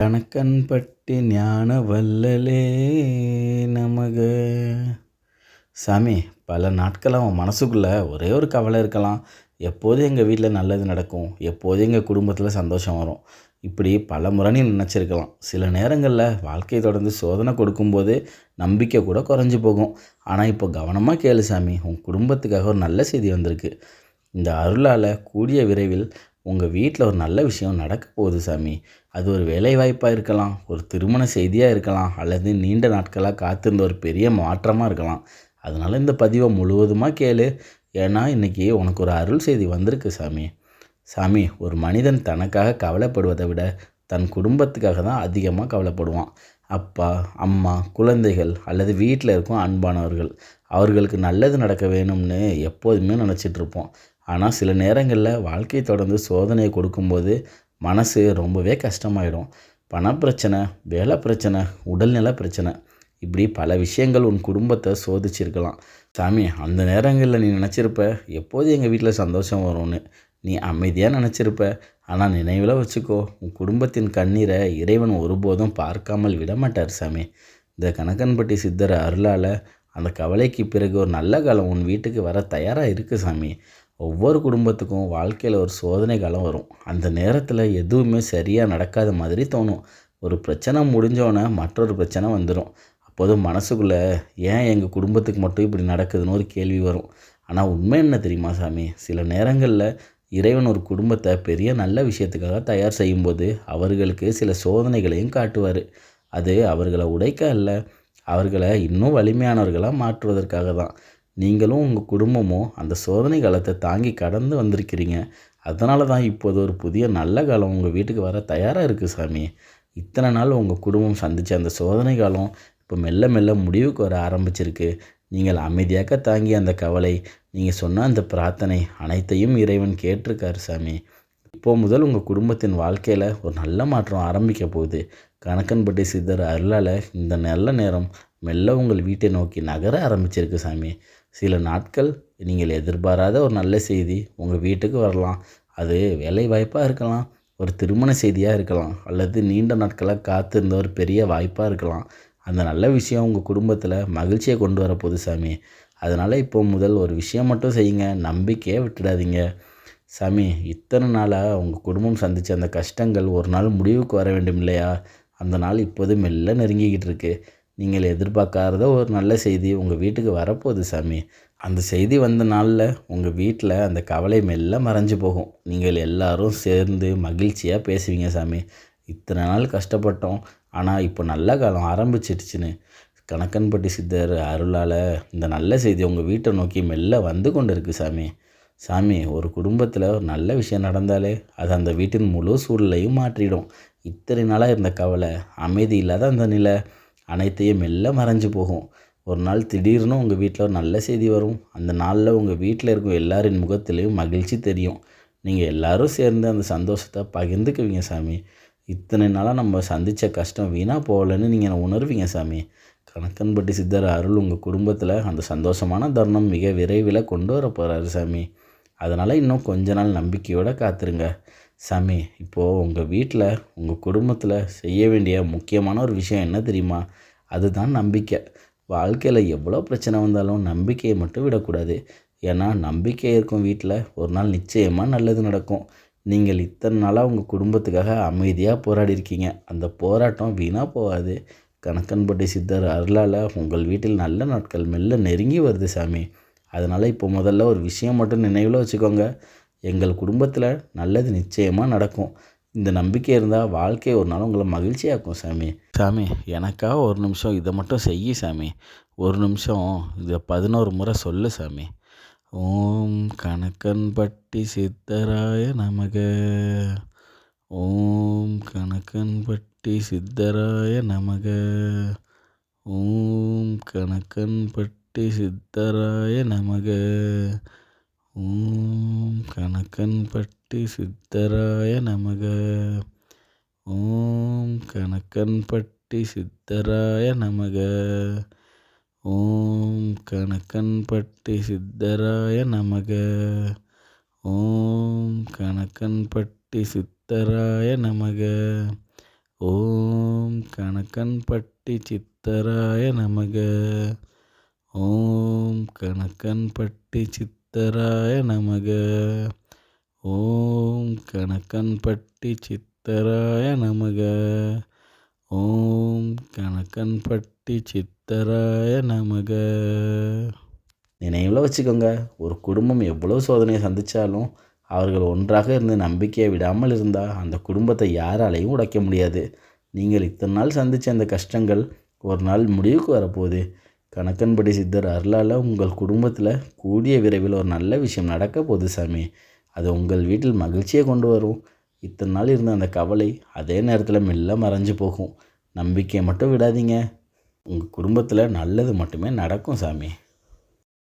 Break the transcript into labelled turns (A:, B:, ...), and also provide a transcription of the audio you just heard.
A: கணக்கன்பட்டி ஞான வல்லலே நமக. சாமி, பல நாட்களாக அவன் மனசுக்குள்ளே ஒரே ஒரு கவலை இருக்கலாம். எப்போதும் எங்கள் வீட்டில் நல்லது நடக்கும், எப்போதும் எங்கள் குடும்பத்தில் சந்தோஷம் வரும், இப்படி பல முறை நீ நினச்சிருக்கலாம். சில நேரங்களில் வாழ்க்கை தொடர்ந்து சோதனை கொடுக்கும்போது நம்பிக்கை கூட குறைஞ்சி போகும். ஆனால் இப்போ கவனமாக கேளு சாமி, உன் குடும்பத்துக்காக ஒரு நல்ல செய்தி வந்திருக்கு. இந்த அருளால் கூடிய விரைவில் உங்கள் வீட்டில் ஒரு நல்ல விஷயம் நடக்க போகுது சாமி. அது ஒரு வேலைவாய்ப்பாக இருக்கலாம், ஒரு திருமண செய்தியாக இருக்கலாம், அல்லது நீண்ட நாட்களாக காத்திருந்த ஒரு பெரிய மாற்றமாக இருக்கலாம். அதனால் இந்த பதிவை முழுவதுமாக கேளு. ஏன்னா இன்றைக்கி உனக்கு ஒரு அருள் செய்தி வந்திருக்கு சாமி. சாமி, ஒரு மனிதன் தனக்காக கவலைப்படுவதை விட தன் குடும்பத்துக்காக தான் அதிகமாக கவலைப்படுவான். அப்பா, அம்மா, குழந்தைகள் அல்லது வீட்டில் இருக்கும் அன்பானவர்கள், அவர்களுக்கு நல்லது நடக்க வேணும்னு எப்போதுமே நினச்சிட்ருப்போம். ஆனால் சில நேரங்களில் வாழ்க்கை தொடர்ந்து சோதனையை கொடுக்கும்போது மனசு ரொம்பவே கஷ்டமாயிடும். பணப்பிரச்சனை, வேலை பிரச்சனை, உடல்நல பிரச்சனை, இப்படி பல விஷயங்கள் உன் குடும்பத்தை சோதிச்சிருக்கலாம். சாமி, அந்த நேரங்களில் நீ நினச்சிருப்ப எப்போது எங்கள் வீட்டில் சந்தோஷம் வரும்னு. நீ அமைதியாக நினச்சிருப்ப. ஆனால் நினைவில் வச்சுக்கோ, உன் குடும்பத்தின் கண்ணீரை இறைவன் ஒருபோதும் பார்க்காமல் விடமாட்டார் சாமி. இந்த கணக்கன்பட்டி சித்தர் அருளால் அந்த கவலைக்கு பிறகு ஒரு நல்ல காலம் உன் வீட்டுக்கு வர தயாராக இருக்குது சாமி. ஒவ்வொரு குடும்பத்துக்கும் வாழ்க்கையில் ஒரு சோதனை காலம் வரும். அந்த நேரத்தில் எதுவுமே சரியாக நடக்காத மாதிரி தோணும். ஒரு பிரச்சனை முடிஞ்சோன்னே மற்றொரு பிரச்சனை வந்துடும். அப்போது மனசுக்குள்ளே ஏன் எங்கள் குடும்பத்துக்கு மட்டும் இப்படி நடக்குதுன்னு ஒரு கேள்வி வரும். ஆனால் உண்மை என்ன தெரியுமா சாமி, சில நேரங்களில் இறைவன் ஒரு குடும்பத்தை பெரிய நல்ல விஷயத்துக்காக தயார் செய்யும்போது அவர்களுக்கு சில சோதனைகளையும் காட்டுவார். அது அவர்களை உடைக்க அல்ல, அவர்களை இன்னும் வலிமையானவர்களாக மாற்றுவதற்காக தான். நீங்களும் உங்கள் குடும்பமும் அந்த சோதனை காலத்தை தாங்கி கடந்து வந்திருக்கிறீங்க. அதனால தான் இப்போது ஒரு புதிய நல்ல காலம் உங்கள் வீட்டுக்கு வர தயாராக இருக்குது சாமி. இத்தனை நாள் உங்கள் குடும்பம் சந்தித்த அந்த சோதனை காலம் இப்போ மெல்ல மெல்ல முடிவுக்கு வர ஆரம்பிச்சிருக்கு. நீங்கள் அமைதியாக தாங்கி அந்த கவலை, நீங்கள் சொன்ன அந்த பிரார்த்தனை அனைத்தையும் இறைவன் கேட்டிருக்காரு சாமி. இப்போ முதல் உங்கள் குடும்பத்தின் வாழ்க்கையில் ஒரு நல்ல மாற்றம் ஆரம்பிக்க போகுது. கணக்கன்பட்டி சித்தர் அருளால் இந்த நல்ல நேரம் மெல்ல உங்கள் வீட்டை நோக்கி நகர ஆரம்பிச்சிருக்கு சாமி. சில நாட்கள் நீங்கள் எதிர்பாராத ஒரு நல்ல செய்தி உங்கள் வீட்டுக்கு வரலாம். அது வேலை வாய்ப்பாக இருக்கலாம், ஒரு திருமண செய்தியாக இருக்கலாம், அல்லது நீண்ட நாட்களாக காத்திருந்த ஒரு பெரிய வாய்ப்பாக இருக்கலாம். அந்த நல்ல விஷயம் உங்கள் குடும்பத்தில் மகிழ்ச்சியை கொண்டு வரப்போகுது சாமி. அதனால் இப்போ முதல் ஒரு விஷயம் மட்டும் செய்யுங்க, நம்பிக்கையை விட்டுடாதீங்க சாமி. இத்தனை நாளாக உங்கள் குடும்பம் சந்தித்த அந்த கஷ்டங்கள் ஒரு நாள் முடிவுக்கு வர வேண்டும் இல்லையா? அந்த நாள் இப்போது மெல்ல நெருங்கிக்கிட்டு இருக்கு. நீங்கள் எதிர்பார்க்காத ஒரு நல்ல செய்தி உங்கள் வீட்டுக்கு வரப்போகுது சாமி. அந்த செய்தி வந்த நாளில் உங்கள் வீட்டில் அந்த கவலை மெல்ல மறைஞ்சு போகும். நீங்கள் எல்லாரும் சேர்ந்து மகிழ்ச்சியாக பேசுவீங்க சாமி. இத்தனை நாள் கஷ்டப்பட்டோம், ஆனால் இப்போ நல்ல காலம் ஆரம்பிச்சிடுச்சுன்னு கணக்கன்பட்டி சித்தர் அருளால் இந்த நல்ல செய்தி உங்கள் வீட்டை நோக்கி மெல்ல வந்து கொண்டு இருக்குது சாமி. சாமி, ஒரு குடும்பத்தில் ஒரு நல்ல விஷயம் நடந்தாலே அது அந்த வீட்டின் முழு சூழலையும் மாற்றிடும். இத்தனை நாளாக இருந்த கவலை, அமைதி இல்லாத அந்த நிலை அனைத்தையும் மெல்ல மறைஞ்சு போகும். ஒரு நாள் திடீர்னு உங்கள் வீட்டில் ஒரு நல்ல செய்தி வரும். அந்த நாளில் உங்கள் வீட்டில் இருக்கும் எல்லாரின் முகத்திலையும் மகிழ்ச்சி தெரியும். நீங்கள் எல்லோரும் சேர்ந்து அந்த சந்தோஷத்தை பகிர்ந்துக்குவீங்க சாமி. இத்தனை நாளாக நம்ம சந்தித்த கஷ்டம் வீணாக போகலன்னு நீங்கள் உணர்வீங்க சாமி. கணக்கன்பட்டி சித்தர் அருள் உங்கள் குடும்பத்தில் அந்த சந்தோஷமான தருணம் மிக விரைவில் கொண்டு வர போகிறாரு சாமி. அதனால் இன்னும் கொஞ்ச நாள் நம்பிக்கையோடு காத்துருங்க சாமி. இப்போது உங்கள் வீட்டில் உங்கள் குடும்பத்தில் செய்ய வேண்டிய முக்கியமான ஒரு விஷயம் என்ன தெரியுமா? அதுதான் நம்பிக்கை. வாழ்க்கையில் எவ்வளோ பிரச்சனை வந்தாலும் நம்பிக்கையை மட்டும் விடக்கூடாது. ஏன்னா நம்பிக்கை இருக்கும் வீட்டில் ஒரு நாள் நிச்சயமாக நல்லது நடக்கும். நீங்கள் இத்தனை நாளாக உங்கள் குடும்பத்துக்காக அமைதியாக போராடி இருக்கீங்க. அந்த போராட்டம் வீணாக போகாது. கணக்கன்பட்டி சித்தர் அருளால் உங்கள் வீட்டில் நல்ல நாட்கள் மெல்ல நெருங்கி வருது சாமி. அதனால் இப்போ முதல்ல ஒரு விஷயம் மட்டும் நினைவில் வச்சுக்கோங்க, எங்கள் குடும்பத்தில் நல்லது நிச்சயமாக நடக்கும். இந்த நம்பிக்கை இருந்தால் வாழ்க்கை ஒரு நாள் உங்களை மகிழ்ச்சியாக்கும் சாமி. சாமி, எனக்காக ஒரு நிமிஷம் இதை மட்டும் செய்ய சாமி. ஒரு நிமிஷம் இதை 11 முறை சொல்லு சாமி. ஓம் கணக்கன்பட்டி சித்தராய நமக. ஓம் கணக்கன்பட்டி சித்தராய நமக. ஓம் கணக்கன்பட்டி சித்தராய நமக. ஓம் கணக்கன்பட்டி சித்தராய நமக. ஓம் கணக்கன்பட்டி சித்தராய நமக. ஓம் கணக்கன்பட்டி சித்தராய நமக. ஓம் கணக்கன்பட்டி சித்தராய நமக. ஓம் கணக்கன்பட்டி சித்தராய நமக. ஓம் கணக்கன்பட்டி சித்தராய நமக. ஓம் கணக்கன்பட்டி சித்தராய நமக. ஓம் கணக்கன்பட்டி சித்தராய நமக. நினைவில் வச்சுக்கோங்க, ஒரு குடும்பம் எவ்வளோ சோதனையை சந்தித்தாலும் அவர்கள் ஒன்றாக இருந்து நம்பிக்கையை விடாமல் இருந்தால் அந்த குடும்பத்தை யாராலையும் உடைக்க முடியாது. நீங்கள் இத்தனை நாள் சந்தித்த அந்த கஷ்டங்கள் ஒரு நாள் முடிவுக்கு வரப்போகுது. கணக்கன்படி சித்தர் அருளால் உங்கள் குடும்பத்தில் கூடிய விரைவில் ஒரு நல்ல விஷயம் நடக்க போகுது சாமி. அது உங்கள் வீட்டில் மகிழ்ச்சியை கொண்டு வரும். இத்தனை நாள் இருந்த அந்த கவலை அதே நேரத்தில் மெல்ல மறைஞ்சு போகும். நம்பிக்கையை மட்டும் விடாதீங்க. உங்கள் குடும்பத்தில் நல்லது மட்டுமே நடக்கும் சாமி.